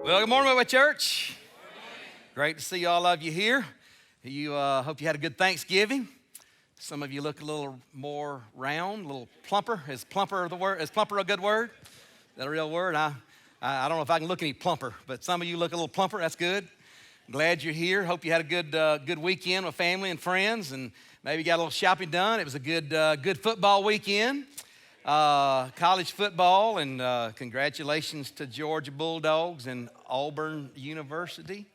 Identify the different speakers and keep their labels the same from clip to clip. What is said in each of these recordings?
Speaker 1: Well, good morning, Way Church. Great to see all of you here. You hope you had a good Thanksgiving. Some of you look a little more round, a little plumper. Is plumper the word? Is plumper a good word? Is that a real word? I don't know if I can look any plumper, but some of you look a little plumper. That's good. Glad you're here. Hope you had a good weekend with family and friends, and maybe got a little shopping done. It was a good football weekend. College football, and congratulations to Georgia Bulldogs and Auburn University.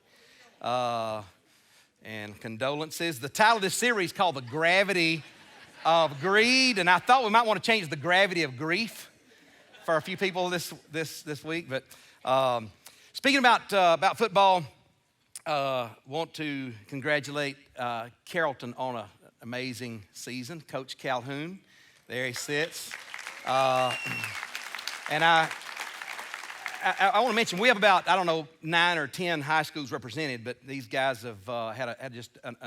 Speaker 1: And condolences. The title of this series is called The Gravity of Greed, and I thought we might want to change The Gravity of Grief for a few people this week. But speaking about football, want to congratulate Carrollton on an amazing season. Coach Calhoun, there he sits. And I want to mention, we have about, 9 or 10 high schools represented, but these guys have had just an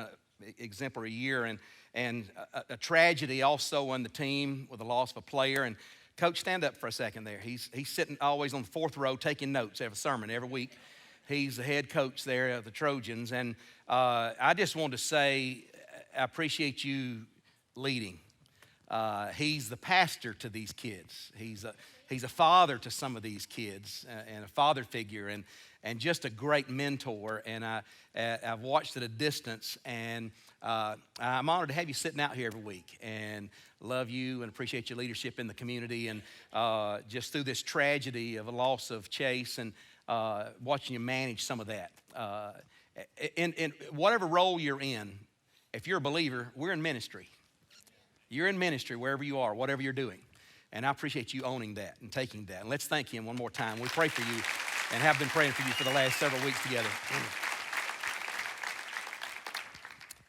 Speaker 1: exemplary year, and a tragedy also on the team with the loss of a player. And Coach, stand up for a second there. He's sitting always on the fourth row taking notes every sermon, every week. He's the head coach there of the Trojans, and I just wanted to say I appreciate you leading. He's the pastor to these kids. He's a father to some of these kids, and a father figure, and just a great mentor. And I've watched at a distance, and I'm honored to have you sitting out here every week, and love you and appreciate your leadership in the community, and just through this tragedy of a loss of Chase, and watching you manage some of that. In whatever role you're in, if you're a believer, we're in ministry. You're in ministry wherever you are, whatever you're doing. And I appreciate you owning that and taking that. And let's thank him one more time. We pray for you and have been praying for you for the last several weeks together.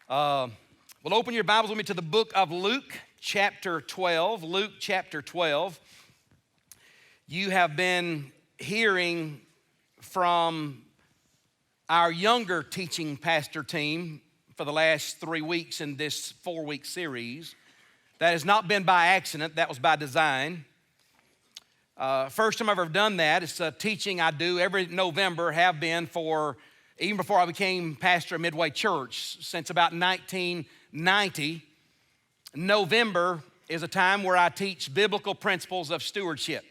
Speaker 1: Well, open your Bibles with me to the book of Luke, chapter 12. Luke, chapter 12. You have been hearing from our younger teaching pastor team for the last 3 weeks in this 4-week series. That has not been by accident. That was by design. First time I've ever done that. It's a teaching I do every November, have been for, even before I became pastor of Midway Church, since about 1990. November is a time where I teach biblical principles of stewardship.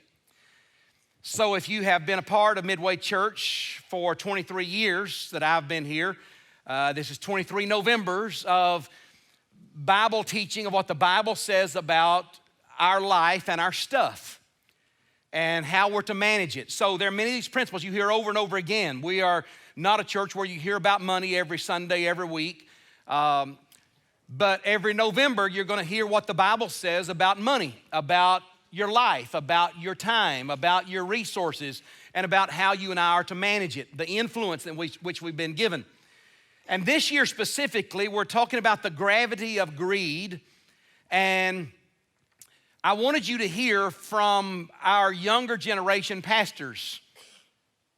Speaker 1: So if you have been a part of Midway Church for 23 years that I've been here, this is 23 Novembers of Bible teaching of what the Bible says about our life and our stuff and how we're to manage it. So there are many of these principles you hear over and over again. We are not a church where you hear about money every Sunday, every week. But every November, you're going to hear what the Bible says about money, about your life, about your time, about your resources, and about how you and I are to manage it, the influence in which we've been given. And this year specifically, we're talking about the gravity of greed. And I wanted you to hear from our younger generation pastors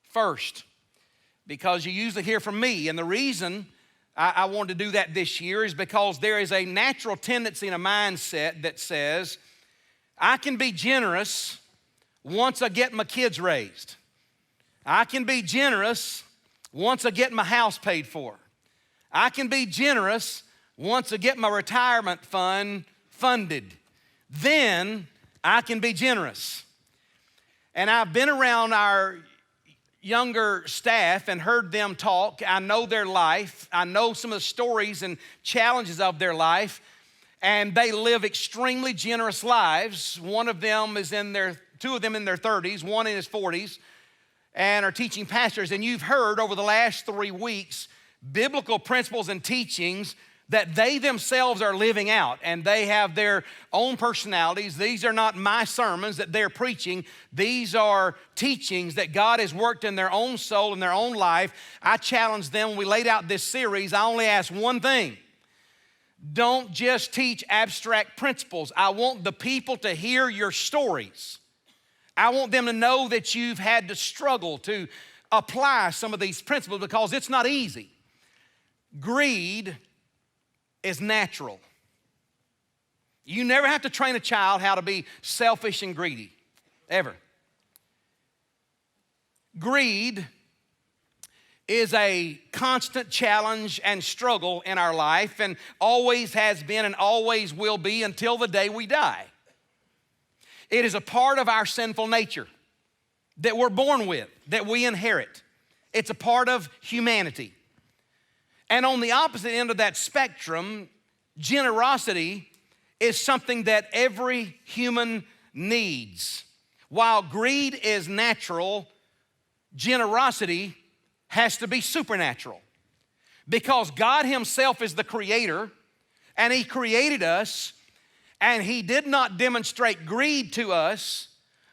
Speaker 1: first, because you usually hear from me. And the reason I wanted to do that this year is because there is a natural tendency and a mindset that says, I can be generous once I get my kids raised. I can be generous once I get my house paid for. I can be generous once I get my retirement fund funded. Then I can be generous. And I've been around our younger staff and heard them talk. I know their life. I know some of the stories and challenges of their life. And they live extremely generous lives. One of them is two of them in their 30s, one in his 40s, and are teaching pastors. And you've heard over the last 3 weeks biblical principles and teachings that they themselves are living out, and they have their own personalities. These are not my sermons that they're preaching. These are teachings that God has worked in their own soul and their own life. I challenged them when we laid out this series. I only asked one thing. Don't just teach abstract principles. I want the people to hear your stories. I want them to know that you've had to struggle to apply some of these principles, because it's not easy. Greed is natural. You never have to train a child how to be selfish and greedy, ever. Greed is a constant challenge and struggle in our life, and always has been and always will be until the day we die. It is a part of our sinful nature that we're born with, that we inherit. It's a part of humanity. And on the opposite end of that spectrum, generosity is something that every human needs. While greed is natural, generosity has to be supernatural, because God himself is the creator, and he created us, and he did not demonstrate greed to us,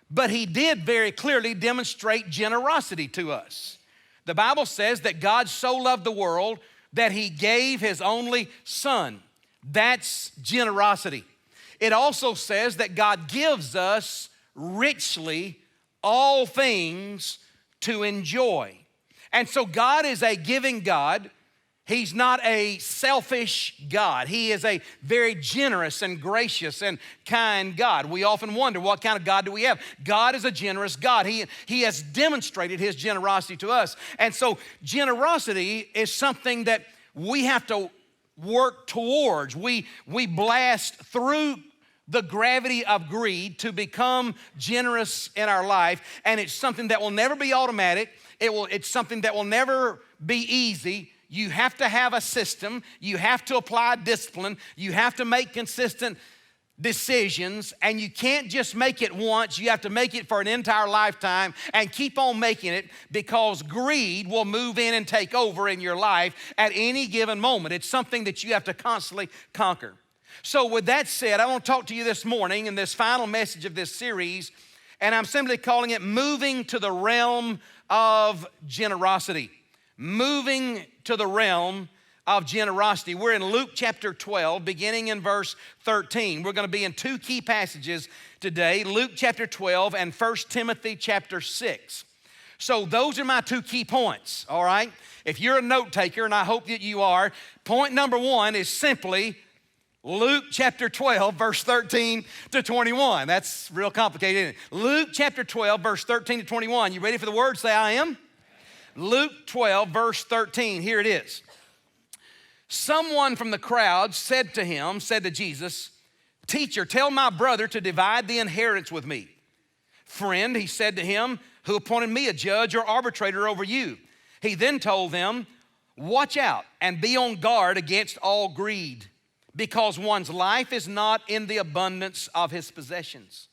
Speaker 1: but he did very clearly demonstrate generosity to us. The Bible says that God so loved the world that he gave his only son. That's generosity. It also says that God gives us richly all things to enjoy. And so God is a giving God. He's not a selfish God. He is a very generous and gracious and kind God. We often wonder, what kind of God do we have? God is a generous God. He has demonstrated his generosity to us. And so generosity is something that we have to work towards. We blast through the gravity of greed to become generous in our life, and it's something that will never be automatic. It's something that will never be easy. You have to have a system. You have to apply discipline. You have to make consistent decisions, and you can't just make it once. You have to make it for an entire lifetime and keep on making it, because greed will move in and take over in your life at any given moment. It's something that you have to constantly conquer. So with that said, I want to talk to you this morning in this final message of this series, and I'm simply calling it Moving to the Realm of Generosity. Moving to the realm of generosity. We're in Luke chapter 12, beginning in verse 13. We're going to be in two key passages today, Luke chapter 12 and 1 Timothy chapter 6. So those are my two key points, all right? If you're a note taker, and I hope that you are, point number one is simply Luke chapter 12, verse 13 to 21. That's real complicated, isn't it? Luke chapter 12, verse 13 to 21. You ready for the word? Say, I am. Luke 12, verse 13. Here it is. Someone from the crowd said to Jesus, "Teacher, tell my brother to divide the inheritance with me." "Friend," he said to him, "who appointed me a judge or arbitrator over you?" He then told them, "Watch out and be on guard against all greed, because one's life is not in the abundance of his possessions."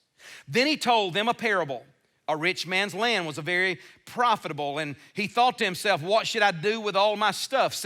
Speaker 1: Then he told them a parable. A rich man's land was very profitable, and he thought to himself, "What should I do with all my stuff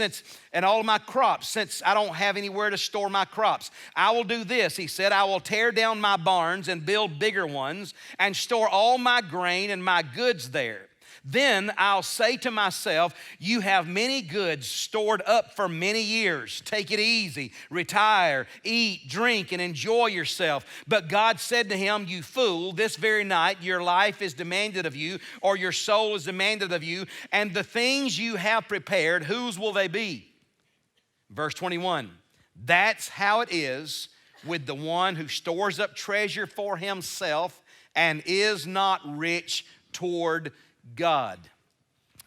Speaker 1: and all of my crops, since I don't have anywhere to store my crops? I will do this," he said. "I will tear down my barns and build bigger ones and store all my grain and my goods there. Then I'll say to myself, you have many goods stored up for many years. Take it easy, retire, eat, drink, and enjoy yourself." But God said to him, "You fool, this very night your life is demanded of you, or your soul is demanded of you, and the things you have prepared, whose will they be?" Verse 21, "That's how it is with the one who stores up treasure for himself and is not rich toward God."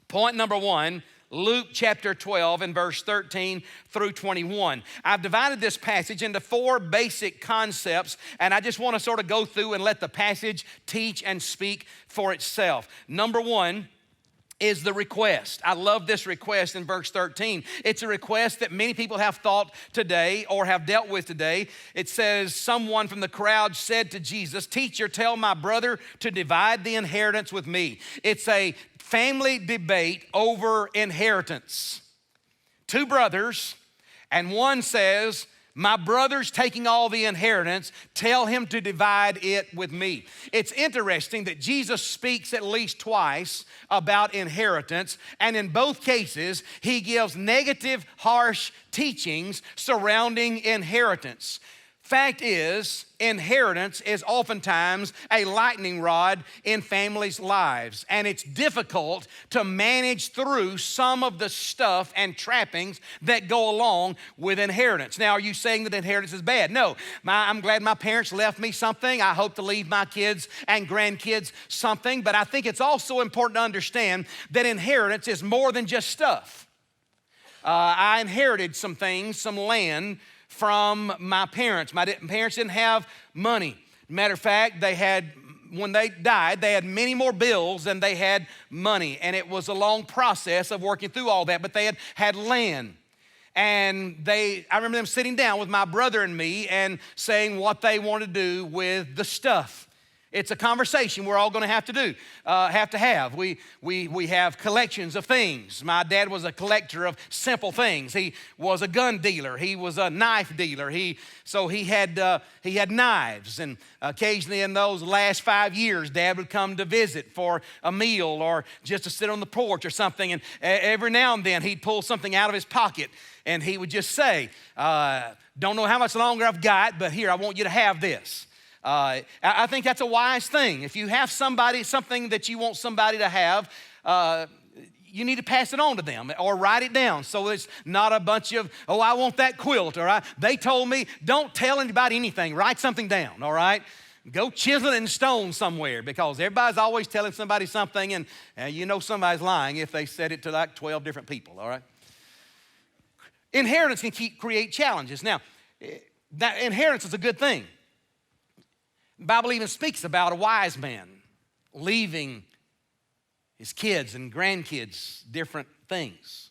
Speaker 1: Point number one, Luke chapter 12 and verse 13 through 21. I've divided this passage into four basic concepts, and I just want to sort of go through and let the passage teach and speak for itself. Number one is the request. I love this request in verse 13. It's a request that many people have thought today or have dealt with today. It says, someone from the crowd said to Jesus, "Teacher, tell my brother to divide the inheritance with me." It's a family debate over inheritance. Two brothers, and one says, "My brother's taking all the inheritance. Tell him to divide it with me." It's interesting that Jesus speaks at least twice about inheritance, and in both cases, he gives negative, harsh teachings surrounding inheritance. Fact is, inheritance is oftentimes a lightning rod in families' lives, and it's difficult to manage through some of the stuff and trappings that go along with inheritance. Now, are you saying that inheritance is bad? No. I'm glad my parents left me something. I hope to leave my kids and grandkids something, but I think it's also important to understand that inheritance is more than just stuff. I inherited some things, some land, from my parents. My parents didn't have money. Matter of fact, when they died, they had many more bills than they had money. And it was a long process of working through all that, but they had land. And I remember them sitting down with my brother and me and saying what they wanted to do with the stuff. It's a conversation we're all going to have to have. We have collections of things. My dad was a collector of simple things. He was a gun dealer. He was a knife dealer. So he had knives. And occasionally in those last 5 years, Dad would come to visit for a meal or just to sit on the porch or something. And every now and then he'd pull something out of his pocket and he would just say, "Don't know how much longer I've got, but here, I want you to have this." I think that's a wise thing. If you have something that you want somebody to have, you need to pass it on to them or write it down so it's not a bunch of, "Oh, I want that quilt," or "They told me." Don't tell anybody anything. Write something down, all right? Go chisel it in stone somewhere, because everybody's always telling somebody something, and you know somebody's lying if they said it to like 12 different people, all right? Inheritance can create challenges. Now, that inheritance is a good thing. The Bible even speaks about a wise man leaving his kids and grandkids different things.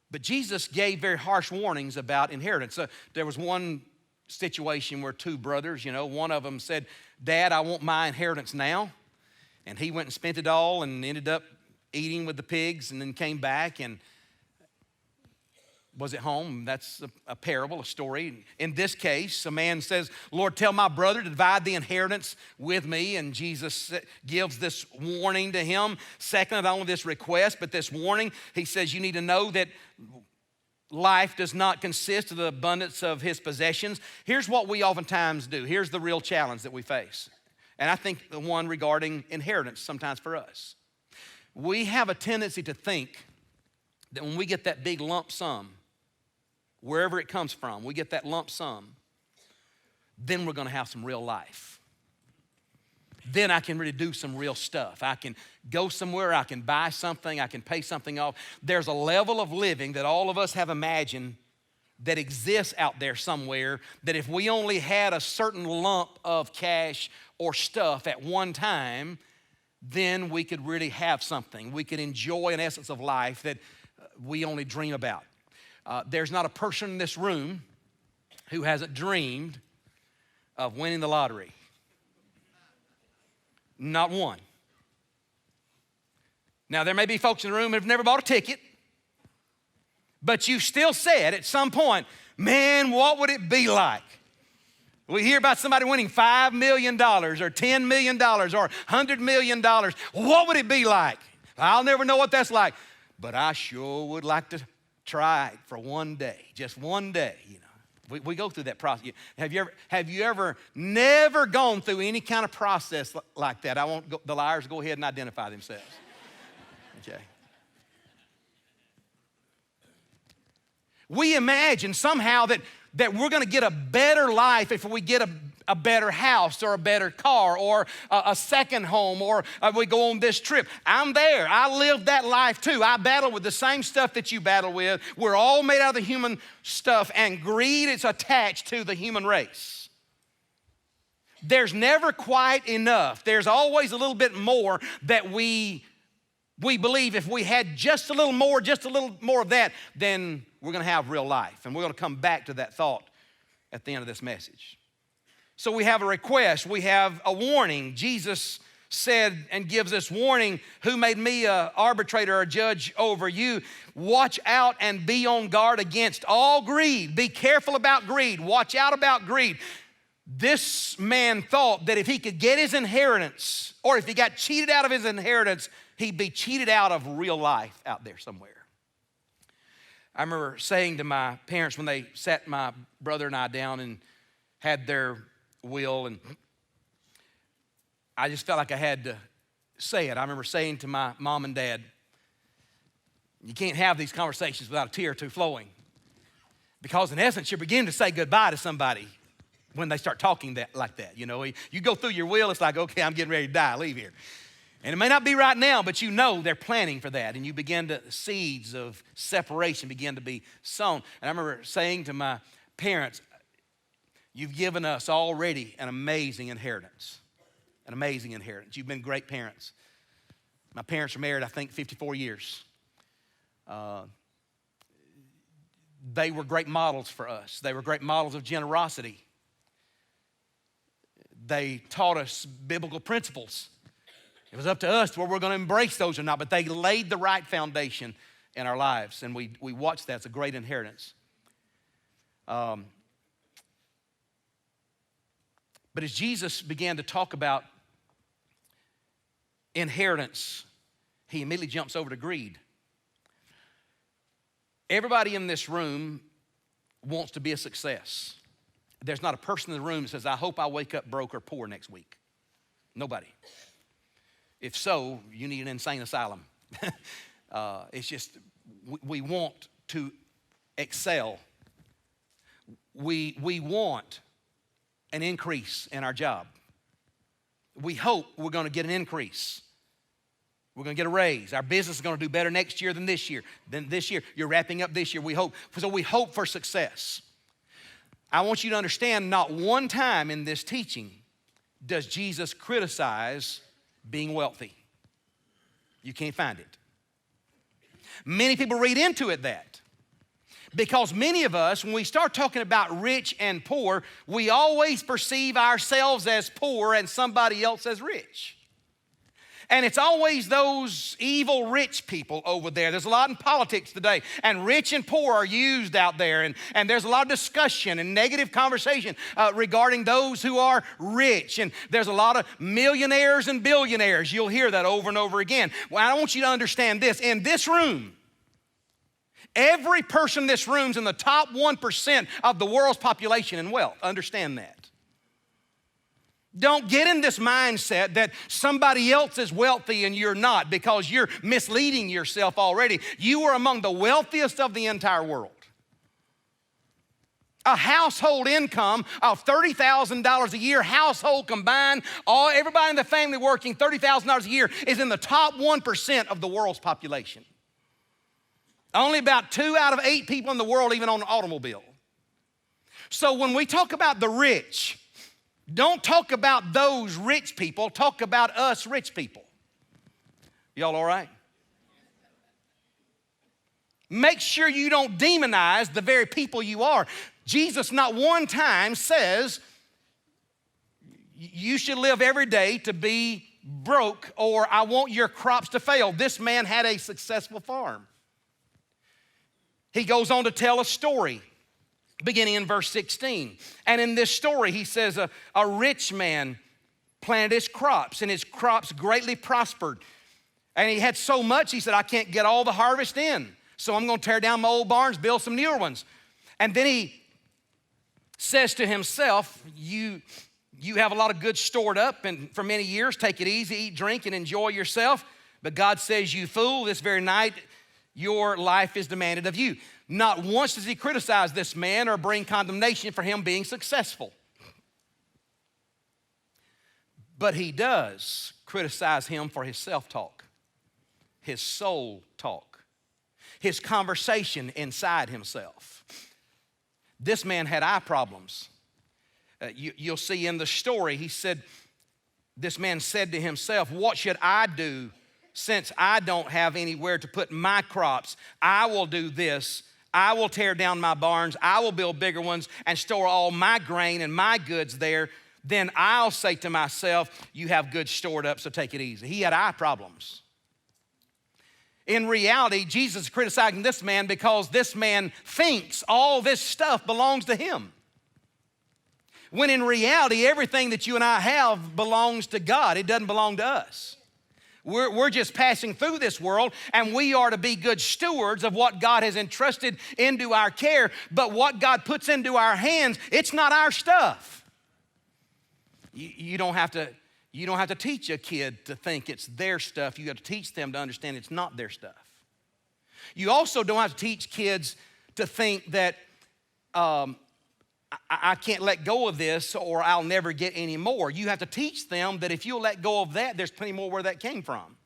Speaker 1: But Jesus gave very harsh warnings about inheritance. There was one situation where two brothers, one of them said, "Dad, I want my inheritance now." And he went and spent it all and ended up eating with the pigs, and then came back and was at home. That's a parable, a story. In this case, a man says, "Lord, tell my brother to divide the inheritance with me." And Jesus gives this warning to him. Second, not only this request, but this warning. He says, you need to know that life does not consist of the abundance of his possessions. Here's what we oftentimes do. Here's the real challenge that we face. And I think the one regarding inheritance sometimes for us. We have a tendency to think that when we get that big lump sum, wherever it comes from, we get that lump sum, then we're going to have some real life. Then I can really do some real stuff. I can go somewhere, I can buy something, I can pay something off. There's a level of living that all of us have imagined that exists out there somewhere, that if we only had a certain lump of cash or stuff at one time, then we could really have something. We could enjoy an essence of life that we only dream about. There's not a person in this room who hasn't dreamed of winning the lottery. Not one. Now, there may be folks in the room who have never bought a ticket, but you still said at some point, "Man, what would it be like?" We hear about somebody winning $5 million or $10 million or $100 million. What would it be like? I'll never know what that's like, but I sure would like to try it for one day, just one day. We go through that process. Have you ever never gone through any kind of process like that? I want the liars to go ahead and identify themselves. Okay. We imagine somehow that we're going to get a better life if we get a better house or a better car or a second home, or we go on this trip. I'm there. I lived that life too. I battle with the same stuff that you battle with. We're all made out of the human stuff, and greed is attached to the human race. There's never quite enough. There's always a little bit more that we believe if we had just a little more of that, then we're going to have real life. And we're going to come back to that thought at the end of this message. So we have a request. We have a warning. Jesus said and gives this warning, "Who made me an arbitrator or a judge over you? Watch out and be on guard against all greed." Be careful about greed. Watch out about greed. This man thought that if he could get his inheritance, or if he got cheated out of his inheritance, he'd be cheated out of real life out there somewhere. I remember saying to my parents when they sat my brother and I down and had their will, and I just felt like I had to say it. I remember saying to my mom and dad, you can't have these conversations without a tear or two flowing. Because in essence, you're beginning to say goodbye to somebody when they start talking like that. You know, you go through your will, it's like, okay, I'm getting ready to die, leave here. And it may not be right now, but you know they're planning for that. And you begin to, seeds of separation begin to be sown. And I remember saying to my parents, you've given us already an amazing inheritance. An amazing inheritance. You've been great parents. My parents were married, I think, 54 years. They were great models for us. They were great models of generosity. They taught us biblical principles. It was up to us whether we're going to embrace those or not, but they laid the right foundation in our lives, and we watched that. It's a great inheritance. But as Jesus began to talk about inheritance, he immediately jumps over to greed. Everybody in this room wants to be a success. There's not a person in the room that says, I hope I wake up broke or poor next week. Nobody. If so, you need an insane asylum. It's just, we want to excel. We want an increase in our job. We hope we're going to get an increase. We're going to get a raise. Our business is going to do better next year than this year. You're wrapping up this year, we hope. So we hope for success. I want you to understand, not one time in this teaching does Jesus criticize being wealthy. You can't find it. Many people read into it that. Because many of us, when we start talking about rich and poor, we always perceive ourselves as poor and somebody else as rich. And it's always those evil rich people over there. There's a lot in politics today. And rich and poor are used out there. And there's a lot of discussion and negative conversation regarding those who are rich. And there's a lot of millionaires and billionaires. You'll hear that over and over again. Well, I want you to understand this. In this room, every person in this room is in the top 1% of the world's population in wealth. Understand that. Don't get in this mindset that somebody else is wealthy and you're not, because you're misleading yourself already. You are among the wealthiest of the entire world. A household income of $30,000 a year, household combined, everybody in the family working $30,000 a year is in the top 1% of the world's population. Only about 2 out of 8 people in the world even own an automobile. So when we talk about the rich, don't talk about those rich people, talk about us rich people. Y'all all right? Make sure you don't demonize the very people you are. Jesus not one time says you should live every day to be broke, or I want your crops to fail. This man had a successful farm. He goes on to tell a story, beginning in verse 16. And in this story, he says a rich man planted his crops, and his crops greatly prospered. And he had so much, he said, I can't get all the harvest in, so I'm going to tear down my old barns, build some newer ones. And then he says to himself, you have a lot of goods stored up, and for many years, take it easy, eat, drink, and enjoy yourself. But God says, you fool, this very night, your life is demanded of you. Not once does he criticize this man or bring condemnation for him being successful. But he does criticize him for his self-talk, his soul talk, his conversation inside himself. This man had eye problems. You'll see in the story, this man said to himself, what should I do since I don't have anywhere to put my crops? I will do this. I will tear down my barns. I will build bigger ones and store all my grain and my goods there. Then I'll say to myself, you have goods stored up, so take it easy. He had eye problems. In reality, Jesus is criticizing this man because this man thinks all this stuff belongs to him. When in reality, everything that you and I have belongs to God. It doesn't belong to us. We're just passing through this world, and we are to be good stewards of what God has entrusted into our care. But what God puts into our hands, it's not our stuff. You don't have to teach a kid to think it's their stuff. You have to teach them to understand it's not their stuff. You also don't have to teach kids to think that I can't let go of this or I'll never get any more. You have to teach them that if you'll let go of that, there's plenty more where that came from.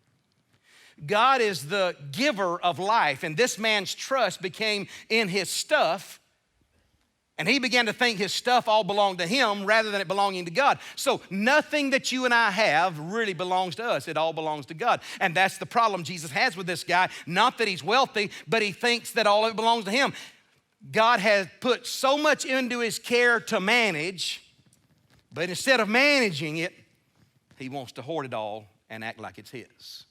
Speaker 1: God is the giver of life, and this man's trust became in his stuff, and he began to think his stuff all belonged to him rather than it belonging to God. So nothing that you and I have really belongs to us. It all belongs to God. And that's the problem Jesus has with this guy. Not that he's wealthy, but he thinks that all of it belongs to him. God has put so much into his care to manage, but instead of managing it, he wants to hoard it all and act like it's his.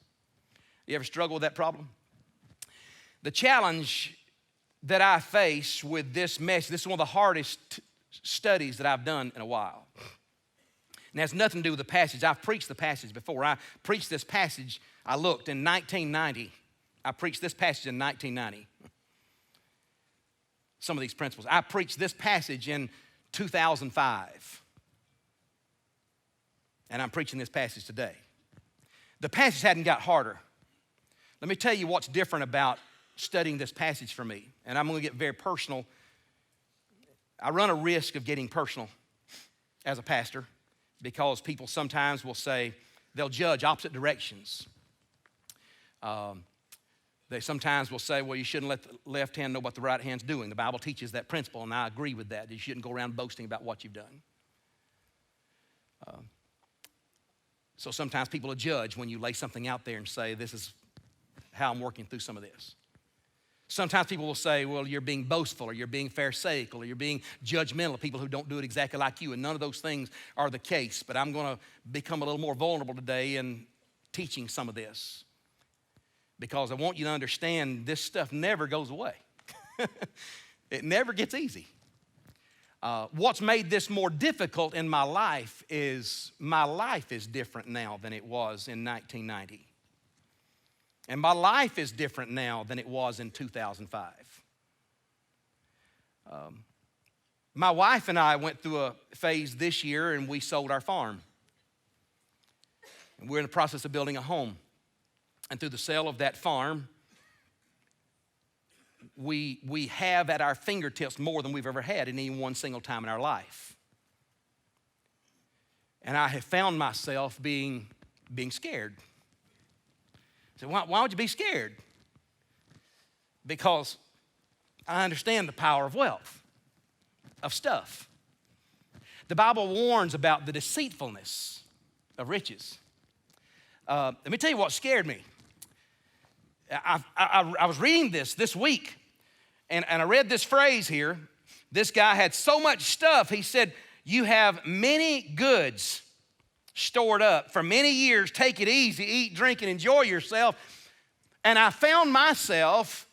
Speaker 1: You ever struggle with that problem? The challenge that I face with this message, this is one of the hardest studies that I've done in a while. And it has nothing to do with the passage. I've preached the passage before. I preached this passage, I looked, in 1990. I preached this passage in 1990. Some of these principles. I preached this passage in 2005. And I'm preaching this passage today. The passage hadn't got harder. Let me tell you what's different about studying this passage for me. And I'm going to get very personal. I run a risk of getting personal as a pastor because people sometimes will say, they'll judge opposite directions. They sometimes will say, well, you shouldn't let the left hand know what the right hand's doing. The Bible teaches that principle, and I agree with that. You shouldn't go around boasting about what you've done. So sometimes people will judge when you lay something out there and say, this is how I'm working through some of this. Sometimes people will say, well, you're being boastful, or you're being pharisaical, or you're being judgmental of people who don't do it exactly like you, and none of those things are the case. But I'm going to become a little more vulnerable today in teaching some of this, because I want you to understand this stuff never goes away. It never gets easy. What's made this more difficult in my life is different now than it was in 1990. And my life is different now than it was in 2005. My wife and I went through a phase this year, and we sold our farm. And we're in the process of building a home. And through the sale of that farm, we have at our fingertips more than we've ever had in any one single time in our life. And I have found myself being scared. So why would you be scared? Because I understand the power of wealth, of stuff. The Bible warns about the deceitfulness of riches. Let me tell you what scared me. I was reading this week, and I read this phrase here. This guy had so much stuff. He said, you have many goods stored up for many years. Take it easy, eat, drink, and enjoy yourself. And I found myself,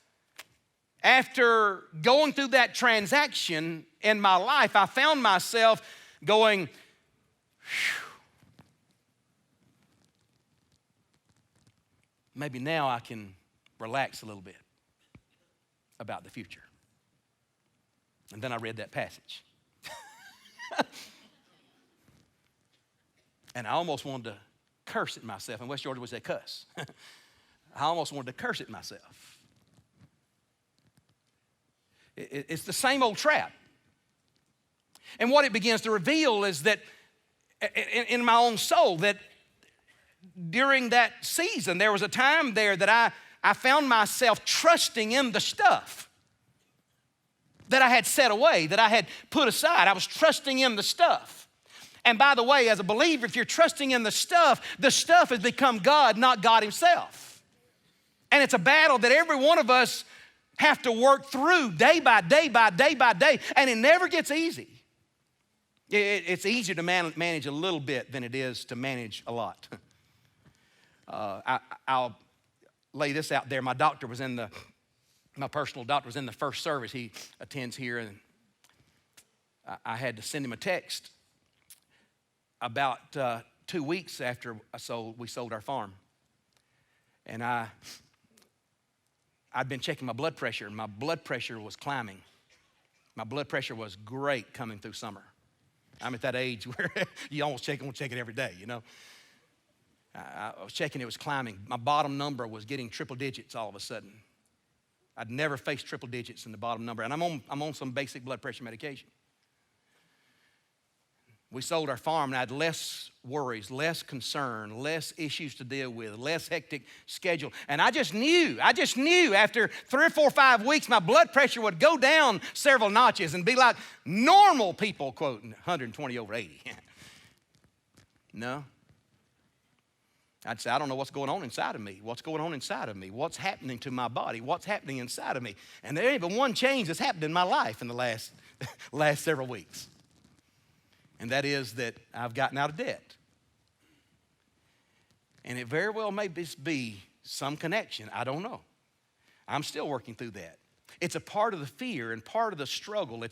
Speaker 1: after going through that transaction in my life, I found myself going, phew. Maybe now I can relax a little bit about the future. And then I read that passage. And I almost wanted to curse at myself. In West Georgia, we say cuss. I almost wanted to curse at myself. It's the same old trap. And what it begins to reveal is that in my own soul, that during that season, there was a time there that I found myself trusting in the stuff that I had set away, that I had put aside. I was trusting in the stuff. And by the way, as a believer, if you're trusting in the stuff has become God, not God himself. And it's a battle that every one of us have to work through day by day by day by day, and it never gets easy. It's easier to manage a little bit than it is to manage a lot. I'll lay this out there. My personal doctor was in the first service. He attends here, and I had to send him a text about 2 weeks after we sold our farm. And I'd been checking my blood pressure, and my blood pressure was climbing. My blood pressure was great coming through summer. I'm at that age where you almost check it every day, you know. I was checking, it was climbing. My bottom number was getting triple digits all of a sudden. I'd never faced triple digits in the bottom number, and I'm on some basic blood pressure medication. We sold our farm, and I had less worries, less concern, less issues to deal with, less hectic schedule. And I just knew after 3 or 4 or 5 weeks, my blood pressure would go down several notches and be like normal people, quoting 120 over 80. No. I'd say, I don't know what's going on inside of me. What's going on inside of me? What's happening to my body? What's happening inside of me? And there ain't but one change that's happened in my life in the last several weeks. And that is that I've gotten out of debt. And it very well may be some connection. I don't know. I'm still working through that. It's a part of the fear and part of the struggle.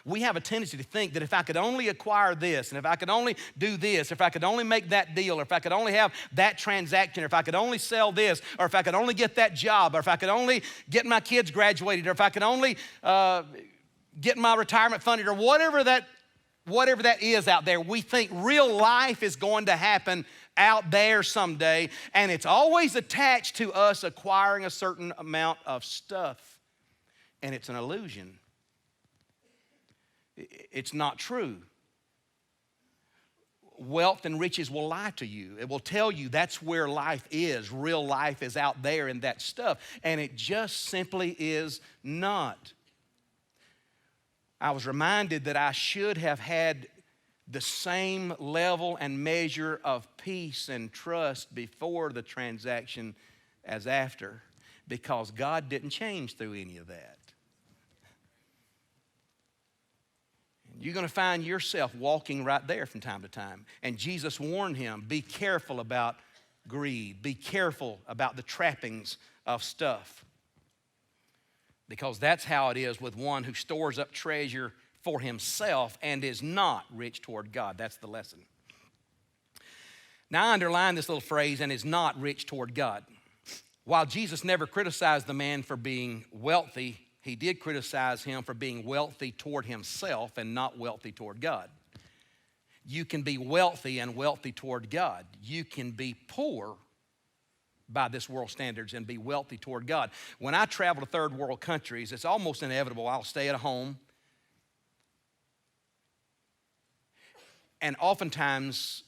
Speaker 1: We have a tendency to think that if I could only acquire this, and if I could only do this, if I could only make that deal, or if I could only have that transaction, or if I could only sell this, or if I could only get that job, or if I could only get my kids graduated, or if I could only get my retirement funded, or whatever that is out there, we think real life is going to happen out there someday, and it's always attached to us acquiring a certain amount of stuff. And it's an illusion. It's not true. Wealth and riches will lie to you. It will tell you that's where life is. Real life is out there in that stuff. And it just simply is not. I was reminded that I should have had the same level and measure of peace and trust before the transaction as after, because God didn't change through any of that. You're going to find yourself walking right there from time to time. And Jesus warned him, be careful about greed. Be careful about the trappings of stuff. Because that's how it is with one who stores up treasure for himself and is not rich toward God. That's the lesson. Now I underline this little phrase, and is not rich toward God. While Jesus never criticized the man for being wealthy, he did criticize him for being wealthy toward himself and not wealthy toward God. You can be wealthy and wealthy toward God. You can be poor by this world's standards and be wealthy toward God. When I travel to third world countries, it's almost inevitable I'll stay at a home. And oftentimes,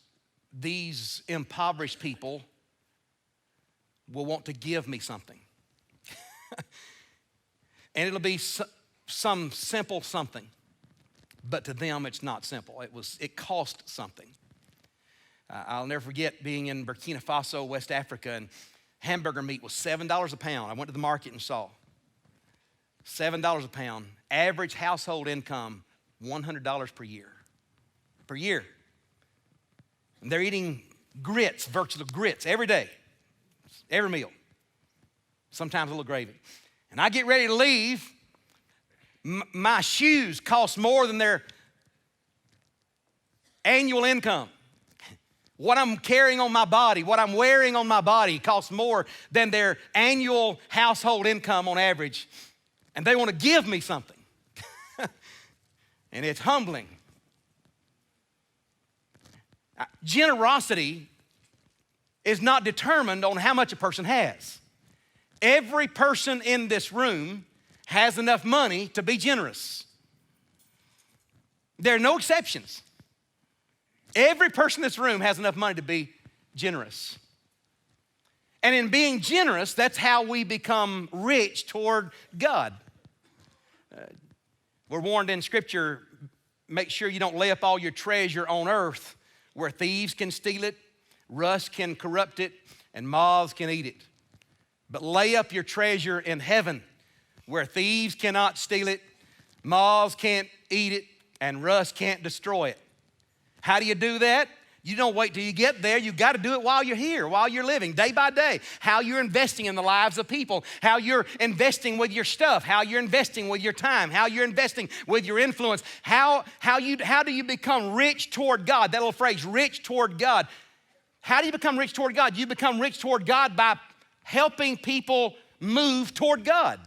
Speaker 1: these impoverished people will want to give me something. And it'll be some simple something. But to them, it's not simple. It cost something. I'll never forget being in Burkina Faso, West Africa, and hamburger meat was $7 a pound. I went to the market and saw $7 a pound. Average household income, $100 per year. Per year. And they're eating grits, virtual grits, every day. Every meal. Sometimes a little gravy. And I get ready to leave. My shoes cost more than their annual income. What I'm carrying on my body, what I'm wearing on my body costs more than their annual household income on average. And they want to give me something. And it's humbling. Generosity is not determined on how much a person has. Every person in this room has enough money to be generous. There are no exceptions. Every person in this room has enough money to be generous. And in being generous, that's how we become rich toward God. We're warned in Scripture, make sure you don't lay up all your treasure on earth where thieves can steal it, rust can corrupt it, and moths can eat it. But lay up your treasure in heaven where thieves cannot steal it, moths can't eat it, and rust can't destroy it. How do you do that? You don't wait till you get there. You've got to do it while you're here, while you're living, day by day. How you're investing in the lives of people, how you're investing with your stuff, how you're investing with your time, how you're investing with your influence. How do you become rich toward God? That little phrase, rich toward God. How do you become rich toward God? You become rich toward God by helping people move toward God.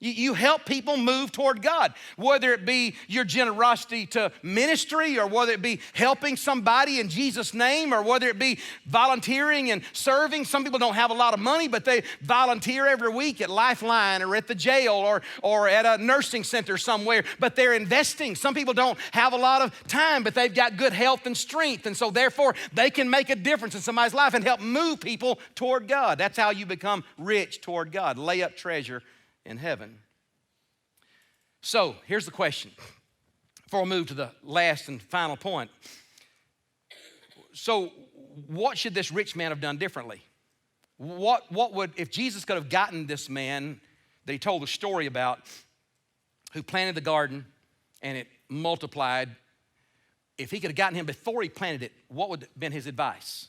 Speaker 1: You help people move toward God, whether it be your generosity to ministry or whether it be helping somebody in Jesus' name or whether it be volunteering and serving. Some people don't have a lot of money, but they volunteer every week at Lifeline or at the jail or at a nursing center somewhere, but they're investing. Some people don't have a lot of time, but they've got good health and strength, and so therefore they can make a difference in somebody's life and help move people toward God. That's how you become rich toward God. Lay up treasure in heaven. So here's the question before we move to the last and final point. So what should this rich man have done differently? What would, if Jesus could have gotten this man that he told the story about, who planted the garden and it multiplied, if he could have gotten him before he planted it, what would have been his advice?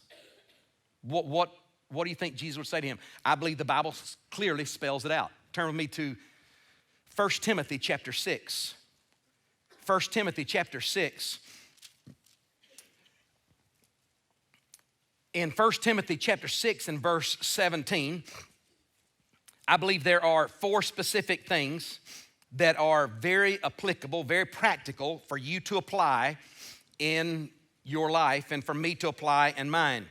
Speaker 1: What do you think Jesus would say to him? I believe the Bible clearly spells it out. Turn with me to 1 Timothy chapter 6. 1 Timothy chapter 6. In 1 Timothy chapter 6 and verse 17, I believe there are 4 specific things that are very applicable, very practical for you to apply in your life and for me to apply in mine.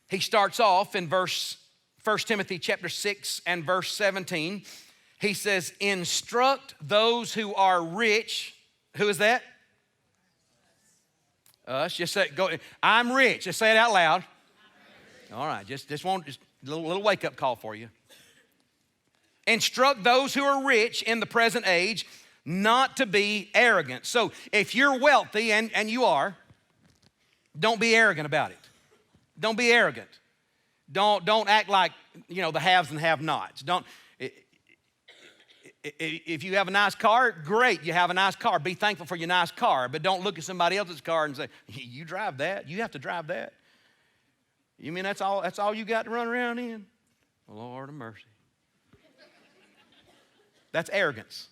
Speaker 1: He starts off in 1 Timothy chapter 6 and verse 17. He says, instruct those who are rich. Who is that? Us. Just say, go. I'm rich. Just say it out loud. All right. Just a little wake-up call for you. Instruct those who are rich in the present age not to be arrogant. So if you're wealthy, and you are, don't be arrogant about it. Don't be arrogant. Don't act like, the haves and have-nots. If you have a nice car, great, you have a nice car. Be thankful for your nice car, but don't look at somebody else's car and say, you drive that, you have to drive that. You mean that's all you got to run around in? Lord of mercy. That's arrogance.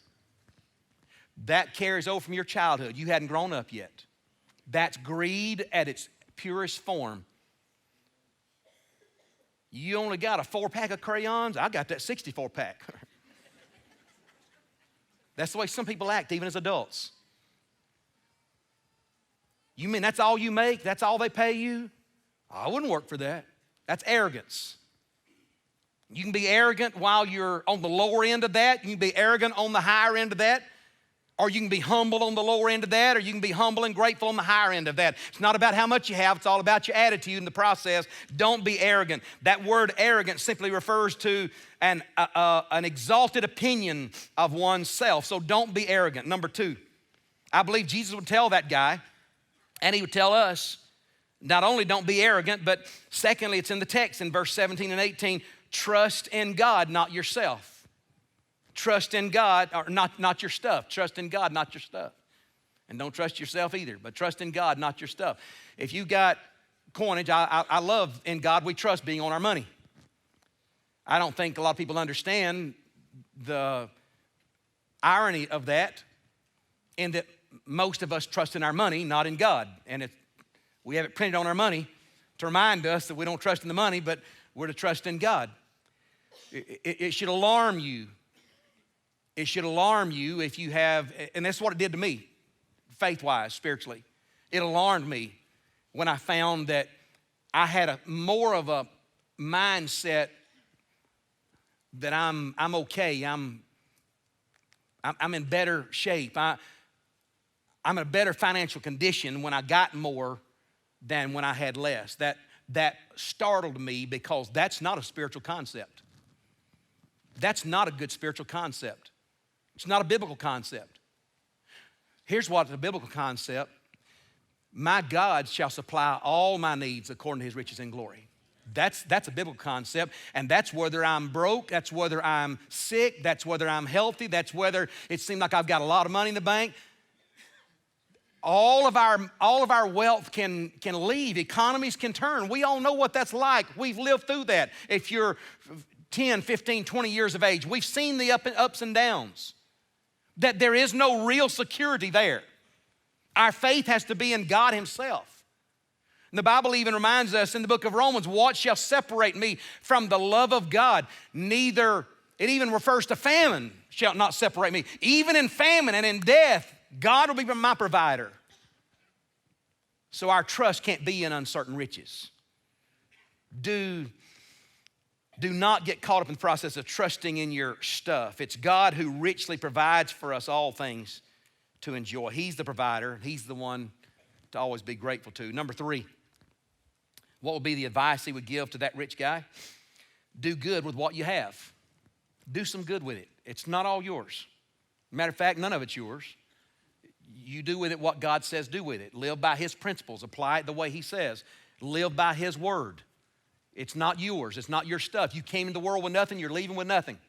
Speaker 1: That carries over from your childhood. You hadn't grown up yet. That's greed at its purest form. You only got a 4-pack of crayons. I got that 64-pack. That's the way some people act, even as adults. You mean that's all you make? That's all they pay you? I wouldn't work for that. That's arrogance. You can be arrogant while you're on the lower end of that. You can be arrogant on the higher end of that. Or you can be humble on the lower end of that, or you can be humble and grateful on the higher end of that. It's not about how much you have, it's all about your attitude in the process. Don't be arrogant. That word arrogant simply refers to an exalted opinion of oneself. So don't be arrogant. Number 2, I believe Jesus would tell that guy, and he would tell us, not only don't be arrogant, but secondly, it's in the text in verse 17 and 18, trust in God, not yourself. Trust in God, or not your stuff. Trust in God, not your stuff. And don't trust yourself either, but trust in God, not your stuff. If you got coinage, I love in God we trust being on our money. I don't think a lot of people understand the irony of that, in that most of us trust in our money, not in God. And we have it printed on our money to remind us that we don't trust in the money, but we're to trust in God. It should alarm you. It should alarm you if you have, and that's what it did to me, faith-wise, spiritually. It alarmed me when I found that I had more of a mindset that I'm okay, I'm in better shape. I'm in a better financial condition when I got more than when I had less. That startled me because that's not a spiritual concept. That's not a good spiritual concept. It's not a biblical concept. Here's what's a biblical concept. My God shall supply all my needs according to his riches and glory. That's a biblical concept, and that's whether I'm broke, that's whether I'm sick, that's whether I'm healthy, that's whether it seems like I've got a lot of money in the bank. All of our wealth can leave. Economies can turn. We all know what that's like. We've lived through that. If you're 10, 15, 20 years of age, we've seen the ups and downs. That there is no real security there. Our faith has to be in God himself. And the Bible even reminds us in the book of Romans, what shall separate me from the love of God? Neither, it even refers to famine, shall not separate me. Even in famine and in death, God will be my provider. So our trust can't be in uncertain riches. Do not get caught up in the process of trusting in your stuff. It's God who richly provides for us all things to enjoy. He's the provider. He's the one to always be grateful to. Number 3, what would be the advice he would give to that rich guy? Do good with what you have. Do some good with it. It's not all yours. Matter of fact, none of it's yours. You do with it what God says do with it. Live by his principles. Apply it the way he says. Live by his word. It's not yours. It's not your stuff. You came into the world with nothing. You're leaving with nothing.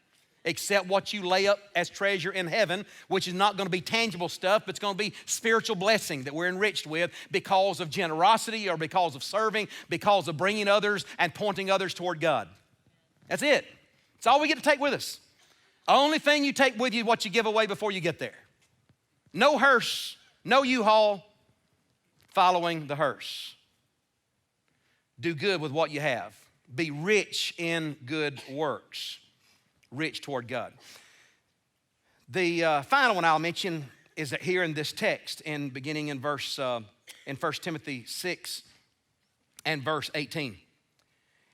Speaker 1: Except what you lay up as treasure in heaven, which is not going to be tangible stuff, but it's going to be spiritual blessing that we're enriched with because of generosity or because of serving, because of bringing others and pointing others toward God. That's it. It's all we get to take with us. Only thing you take with you is what you give away before you get there. No hearse, no U-Haul, following the hearse. Do good with what you have. Be rich in good works. Rich toward God. The final one I'll mention is that here in this text, beginning in 1 Timothy 6 and verse 18.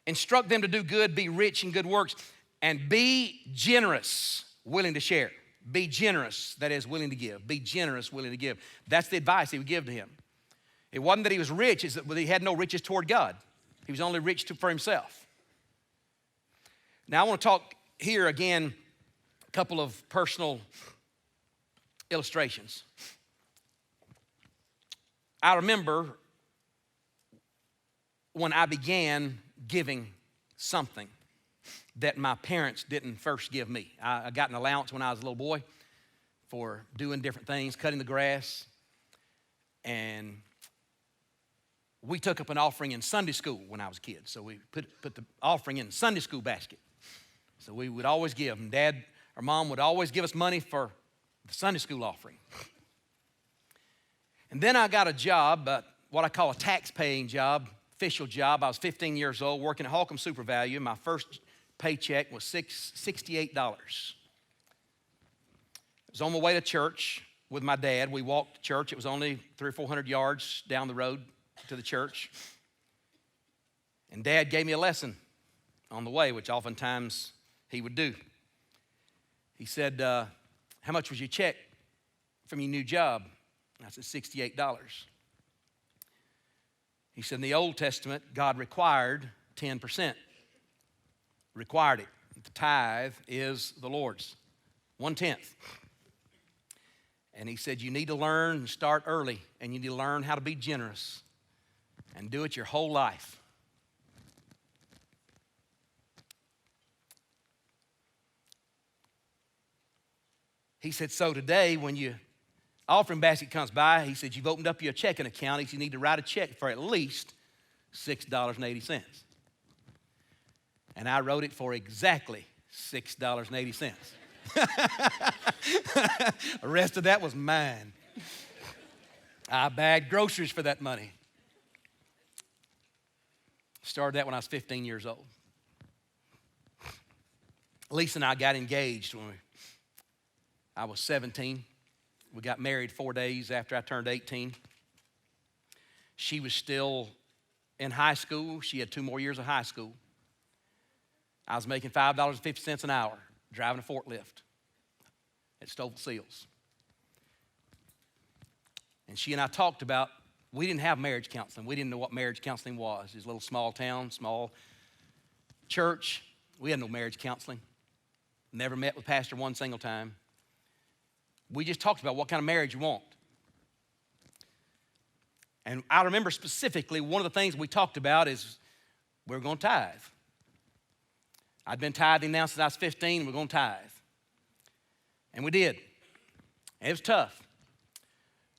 Speaker 1: Instruct them to do good, be rich in good works, and be generous, willing to share. Be generous, that is, willing to give. Be generous, willing to give. That's the advice he would give to him. It wasn't that he was rich, it's that he had no riches toward God. He was only rich for himself. Now I want to talk here again, a couple of personal illustrations. I remember when I began giving something that my parents didn't first give me. I got an allowance when I was a little boy for doing different things, cutting the grass, and we took up an offering in Sunday school when I was a kid. So we put the offering in the Sunday school basket. So we would always give, and Dad or Mom would always give us money for the Sunday school offering. And then I got a job, what I call a tax-paying job, official job. I was 15 years old, working at Holcomb Super Value. My first paycheck was $68. It was on my way to church with my dad. We walked to church. It was only 300 or 400 yards down the road to the church. And Dad gave me a lesson on the way, which oftentimes he would do. He said, how much was your check from your new job? I said, $68. He said, in the Old Testament, God required 10%. Required it. The tithe is the Lord's, 1/10. And he said, you need to learn and start early, and you need to learn how to be generous and do it your whole life. He said, so today when your offering basket comes by, he said, you've opened up your checking account. He said, you need to write a check for at least $6.80. And I wrote it for exactly $6.80. The rest of that was mine. I bagged groceries for that money. Started that when I was 15 years old. Lisa and I got engaged when I was 17. We got married 4 days after I turned 18. She was still in high school. She had 2 more years of high school. I was making $5.50 an hour driving a forklift at Stovall Seals. And she and I talked about, we didn't have marriage counseling. We didn't know what marriage counseling was. It was a little small town, small church. We had no marriage counseling. Never met with pastor one single time. We just talked about what kind of marriage you want. And I remember specifically one of the things we talked about is we're going to tithe. I'd been tithing now since I was 15. We're going to tithe. And we did. And it was tough.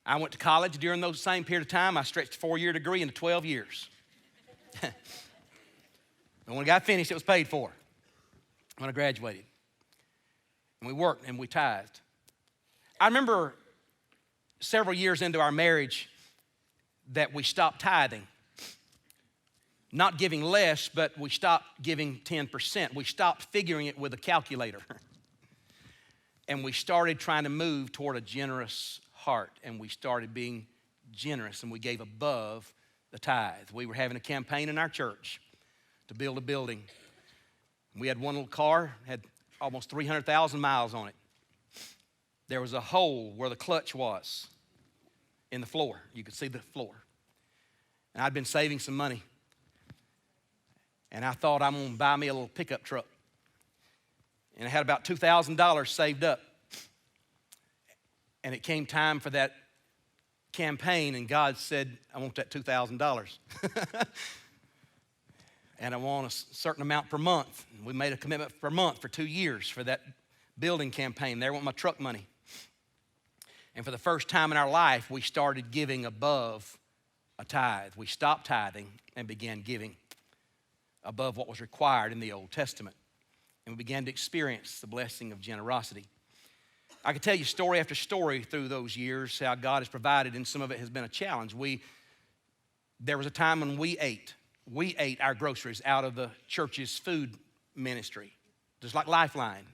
Speaker 1: I went to college during those same period of time. I stretched a 4-year degree into 12 years. But when I got finished, it was paid for when I graduated. And we worked and we tithed. I remember several years into our marriage that we stopped tithing. not giving less, but we stopped giving 10%. We stopped figuring it with a calculator. And we started trying to move toward a generous heart. And we started being generous, and we gave above the tithe. We were having a campaign in our church to build a building. We had one little car, had almost 300,000 miles on it. There was a hole where the clutch was in the floor. You could see the floor. And I'd been saving some money. And I thought, I'm going to buy me a little pickup truck. And I had about $2,000 saved up. And it came time for that campaign, and God said, I want that $2,000. And I want a certain amount per month. And we made a commitment per month for 2 years for that building campaign. There went my truck money. And for the first time in our life, we started giving above a tithe. We stopped tithing and began giving above what was required in the Old Testament. And we began to experience the blessing of generosity. I could tell you story after story through those years how God has provided, and some of it has been a challenge. There was a time when we ate our groceries out of the church's food ministry, just like Lifeline.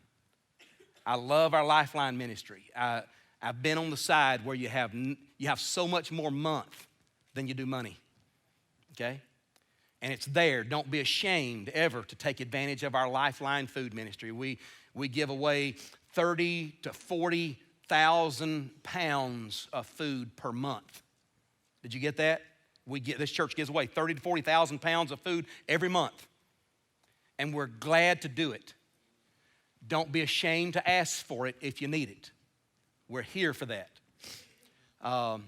Speaker 1: I love our Lifeline ministry. I've been on the side where you have so much more month than you do money, okay? And it's there. Don't be ashamed ever to take advantage of our Lifeline food ministry. We give away 30 to 40,000 pounds of food per month. Did you get that? This church gives away 30 to 40,000 pounds of food every month. And we're glad to do it. Don't be ashamed to ask for it if you need it. We're here for that. But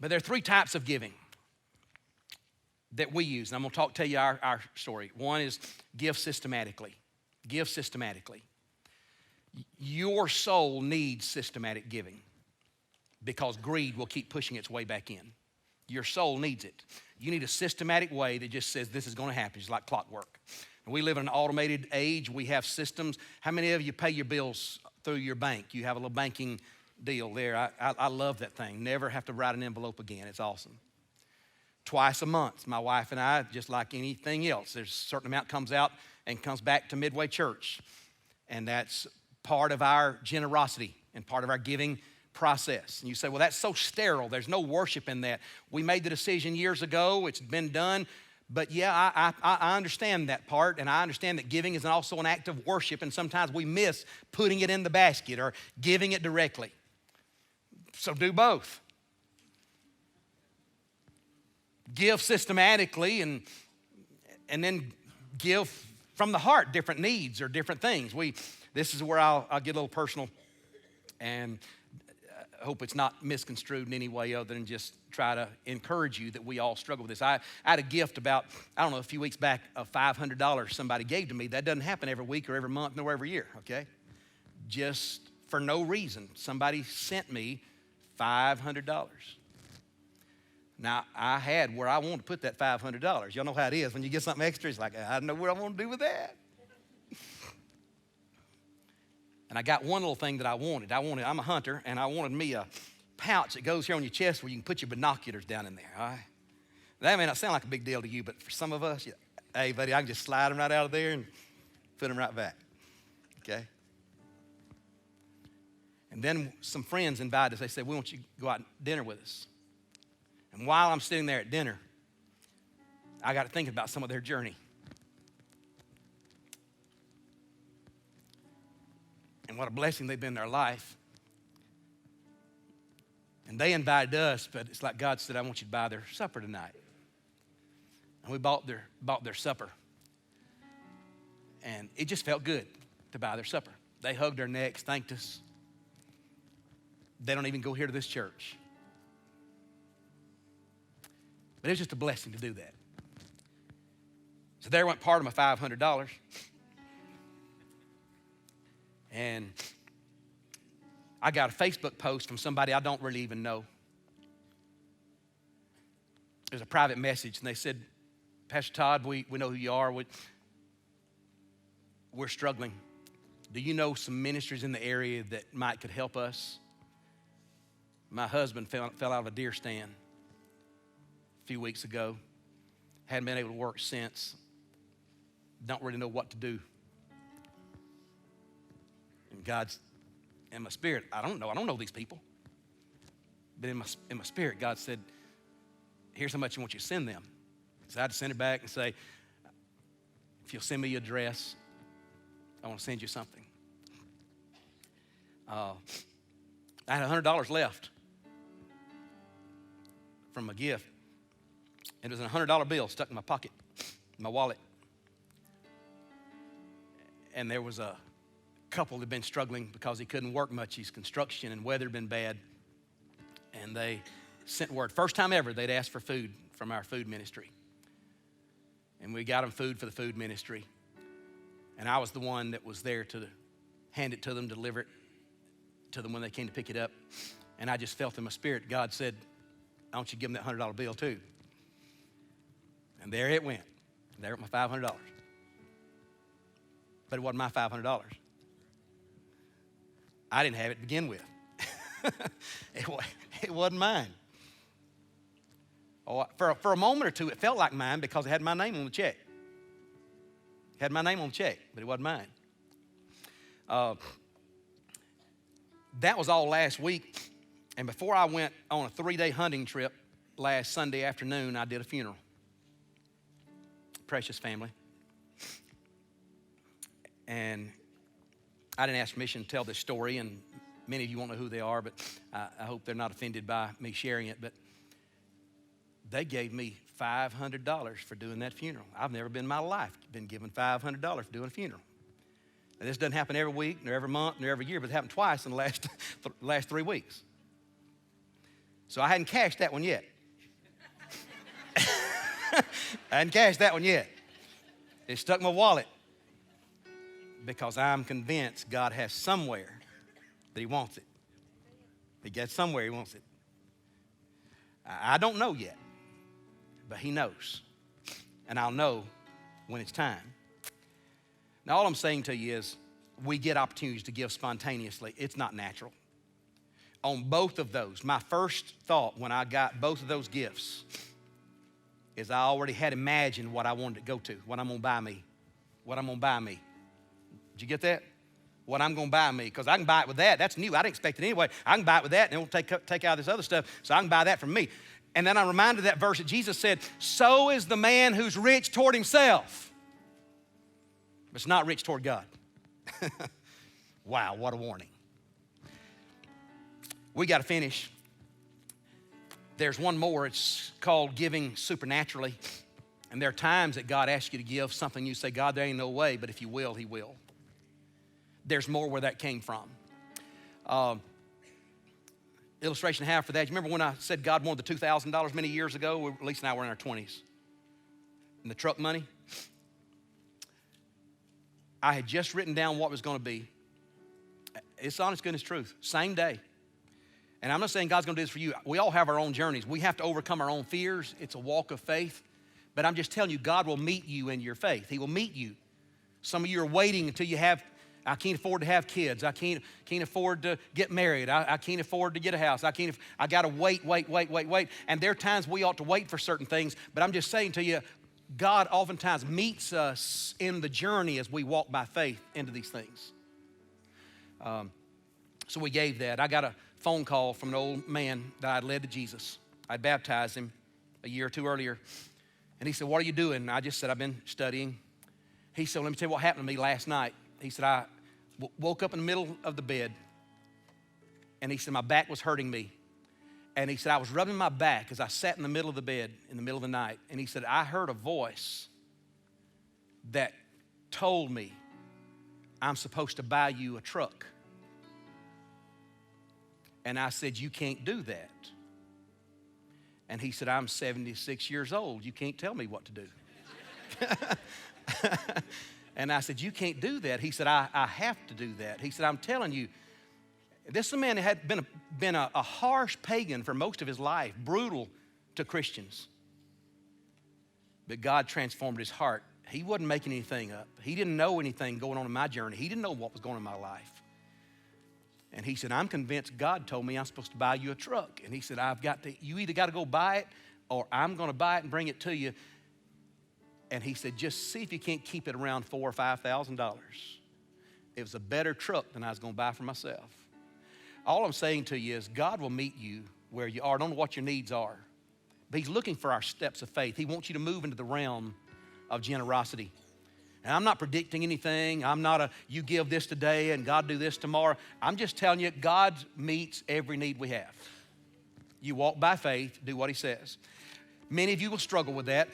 Speaker 1: there are 3 types of giving that we use. And I'm going to tell you our story. One is give systematically. Give systematically. Your soul needs systematic giving because greed will keep pushing its way back in. Your soul needs it. You need a systematic way that just says this is going to happen. It's like clockwork. And we live in an automated age. We have systems. How many of you pay your bills through your bank? You have a little banking deal there. I love that thing. Never have to write an envelope again. It's awesome. Twice a month, my wife and I, just like anything else, there's a certain amount comes out and comes back to Midway Church. And that's part of our generosity and part of our giving process. And you say, well, that's so sterile. There's no worship in that. We made the decision years ago. It's been done. But yeah, I understand that part, and I understand that giving is also an act of worship, and sometimes we miss putting it in the basket or giving it directly. So do both. Give systematically and then give from the heart different needs or different things. This is where I'll get a little personal, and I hope it's not misconstrued in any way other than just try to encourage you that we all struggle with this. I had a gift about, a few weeks back of $500 somebody gave to me. That doesn't happen every week or every month nor every year, okay? Just for no reason, somebody sent me $500. Now, I had where I wanted to put that $500. Y'all know how it is. When you get something extra, it's like, I don't know what I want to do with that. And I got one little thing that I wanted. I'm a hunter, and I wanted me a pouch that goes here on your chest where you can put your binoculars down in there, all right? That may not sound like a big deal to you, but for some of us, hey, buddy, I can just slide them right out of there and put them right back, okay? And then some friends invited us. They said, we want you to go out and dinner with us. And while I'm sitting there at dinner, I got to thinking about some of their journey. And what a blessing they've been in their life. And they invited us, but it's like God said, I want you to buy their supper tonight. And we bought their supper. And it just felt good to buy their supper. They hugged our necks, thanked us. They don't even go here to this church. But it was just a blessing to do that. So there went part of my $500. And I got a Facebook post from somebody I don't really even know. It was a private message, and they said, Pastor Todd, we know who you are. We're struggling. Do you know some ministries in the area that could help us? My husband fell out of a deer stand. a few weeks ago. Hadn't been able to work since. Don't really know what to do. And God's in my spirit. I don't know these people. But in my spirit, God said, here's how much I want you to send them. So I had to send it back and say, if you'll send me your address, I want to send you something. I had $100 left from my gift. It was a $100 bill stuck in my pocket, in my wallet. And there was a couple that had been struggling because he couldn't work much. His construction and weather had been bad. And they sent word. First time ever they'd asked for food from our food ministry. And we got them food for the food ministry. And I was the one that was there to hand it to them, deliver it to them when they came to pick it up. And I just felt in my spirit, God said, I want you to give them that $100 bill too. And there it went. There went my $500. But it wasn't my $500. I didn't have it to begin with. It wasn't mine. Oh, for a moment or two, it felt like mine because it had my name on the check. It had my name on the check, but it wasn't mine. That was all last week. And before I went on a 3-day hunting trip last Sunday afternoon, I did a funeral. Precious family. And I didn't ask permission to tell this story, and many of you won't know who they are, but I hope they're not offended by me sharing it. But they gave me $500 for doing that funeral. I've never been in my life been given $500 for doing a funeral. And this doesn't happen every week, nor every month, nor every year, but it happened twice in the last 3 weeks. So I hadn't cashed that one yet. I hadn't cashed that one yet. It stuck in my wallet because I'm convinced God has somewhere that he wants it. He gets somewhere he wants it. I don't know yet, but he knows. And I'll know when it's time. Now, all I'm saying to you is we get opportunities to give spontaneously. It's not natural. On both of those, my first thought when I got both of those gifts is I already had imagined what I wanted to go to, what I'm going to buy me, what I'm going to buy me. Did you get that? What I'm going to buy me, because I can buy it with that. That's new. I didn't expect it anyway. I can buy it with that, and it won't take out this other stuff, so I can buy that from me. And then I'm reminded of that verse that Jesus said, so is the man who's rich toward himself, but it's not rich toward God. Wow, what a warning. We got to finish. There's one more. It's called giving supernaturally. And there are times that God asks you to give something you say, God, there ain't no way, but if you will, he will. There's more where that came from. Illustration I have for that, you remember when I said God wanted the $2,000 many years ago? At least now we're in our 20s. And the truck money? I had just written down what it was going to be. It's honest goodness truth. Same day. And I'm not saying God's going to do this for you. We all have our own journeys. We have to overcome our own fears. It's a walk of faith. But I'm just telling you, God will meet you in your faith. He will meet you. Some of you are waiting until you have, I can't afford to have kids. I can't afford to get married. I can't afford to get a house. I got to wait. And there are times we ought to wait for certain things. But I'm just saying to you, God oftentimes meets us in the journey as we walk by faith into these things. So we gave that. I got a phone call from an old man that I'd led to Jesus. I'd baptized him a year or two earlier. And he said, what are you doing? And I just said, I've been studying. He said, let me tell you what happened to me last night. He said, I woke up in the middle of the bed. And he said, my back was hurting me. And he said, I was rubbing my back as I sat in the middle of the bed in the middle of the night. And he said, I heard a voice that told me I'm supposed to buy you a truck. And I said, you can't do that. And he said, I'm 76 years old. You can't tell me what to do. And I said, you can't do that. He said, I have to do that. He said, I'm telling you, this is a man that had been a harsh pagan for most of his life, brutal to Christians. But God transformed his heart. He wasn't making anything up. He didn't know anything going on in my journey. He didn't know what was going on in my life. And he said, I'm convinced God told me I'm supposed to buy you a truck. And he said, you either got to go buy it or I'm going to buy it and bring it to you. And he said, just see if you can't keep it around $4,000 or $5,000. It was a better truck than I was going to buy for myself. All I'm saying to you is God will meet you where you are. I don't know what your needs are, but he's looking for our steps of faith. He wants you to move into the realm of generosity. And I'm not predicting anything. I'm not you give this today and God do this tomorrow. I'm just telling you, God meets every need we have. You walk by faith, do what he says. Many of you will struggle with that.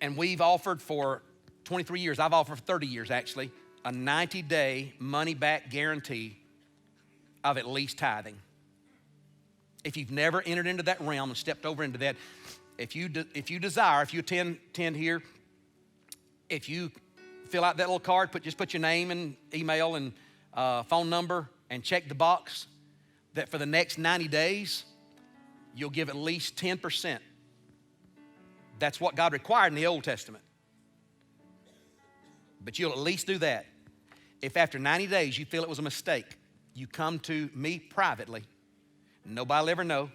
Speaker 1: And we've offered for 23 years, I've offered for 30 years actually, a 90-day money-back guarantee of at least tithing. If you've never entered into that realm and stepped over into that, if you desire, if you attend here, if you fill out that little card, just put your name and email and phone number and check the box that for the next 90 days, you'll give at least 10%. That's what God required in the Old Testament. But you'll at least do that. If after 90 days you feel it was a mistake, you come to me privately. Nobody will ever know.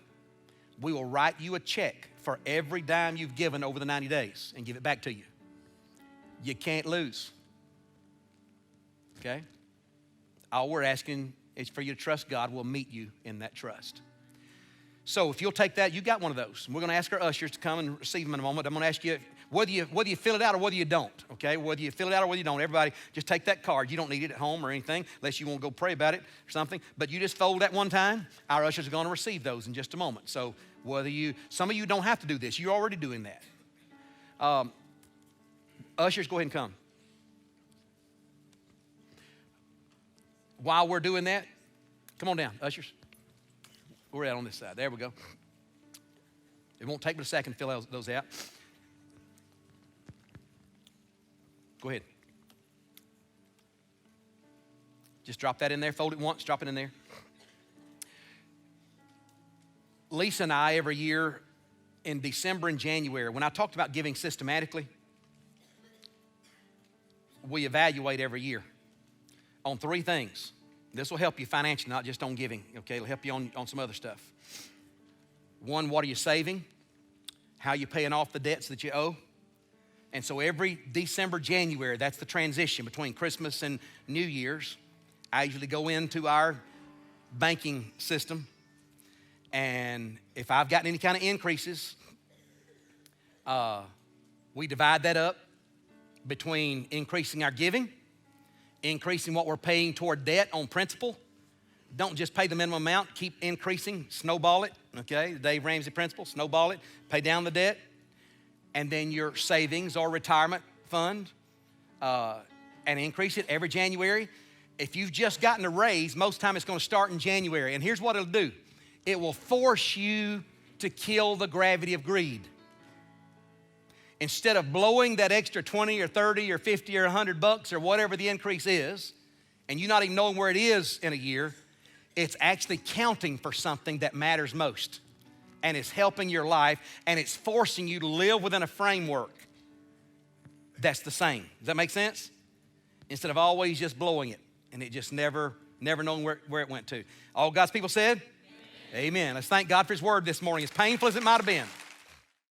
Speaker 1: We will write you a check for every dime you've given over the 90 days and give it back to you. You can't lose. Okay? All we're asking is for you to trust God. We'll meet you in that trust. So if you'll take that, you got one of those. And we're going to ask our ushers to come and receive them in a moment. I'm going to ask you whether you fill it out or whether you don't, okay? Whether you fill it out or whether you don't. Everybody, just take that card. You don't need it at home or anything unless you want to go pray about it or something. But you just fold that one time. Our ushers are going to receive those in just a moment. So some of you don't have to do this. You're already doing that. Ushers, go ahead and come. While we're doing that, come on down, ushers. We're out on this side. There we go. It won't take but a second to fill those out. Go ahead. Just drop that in there. Fold it once, drop it in there. Lisa and I, every year in December and January, when I talked about giving systematically, we evaluate every year on 3 things. This will help you financially, not just on giving, okay? It'll help you on some other stuff. 1, what are you saving? How are you paying off the debts that you owe? And so every December, January, that's the transition between Christmas and New Year's. I usually go into our banking system, and if I've gotten any kind of increases, we divide that up between increasing our giving, increasing what we're paying toward debt on principal. Don't just pay the minimum amount, keep increasing, snowball it, okay? The Dave Ramsey principle, snowball it, pay down the debt. And then your savings or retirement fund, and increase it every January. If you've just gotten a raise, most time it's gonna start in January. And here's what it'll do. It will force you to kill the gravity of greed. Instead of blowing that extra 20 or 30 or 50 or $100 or whatever the increase is, and you not even knowing where it is in a year, it's actually counting for something that matters most. And it's helping your life, and it's forcing you to live within a framework that's the same. Does that make sense? Instead of always just blowing it, and it just never knowing where it went to. All God's people said? Amen. Let's thank God for his word this morning. As painful as it might have been.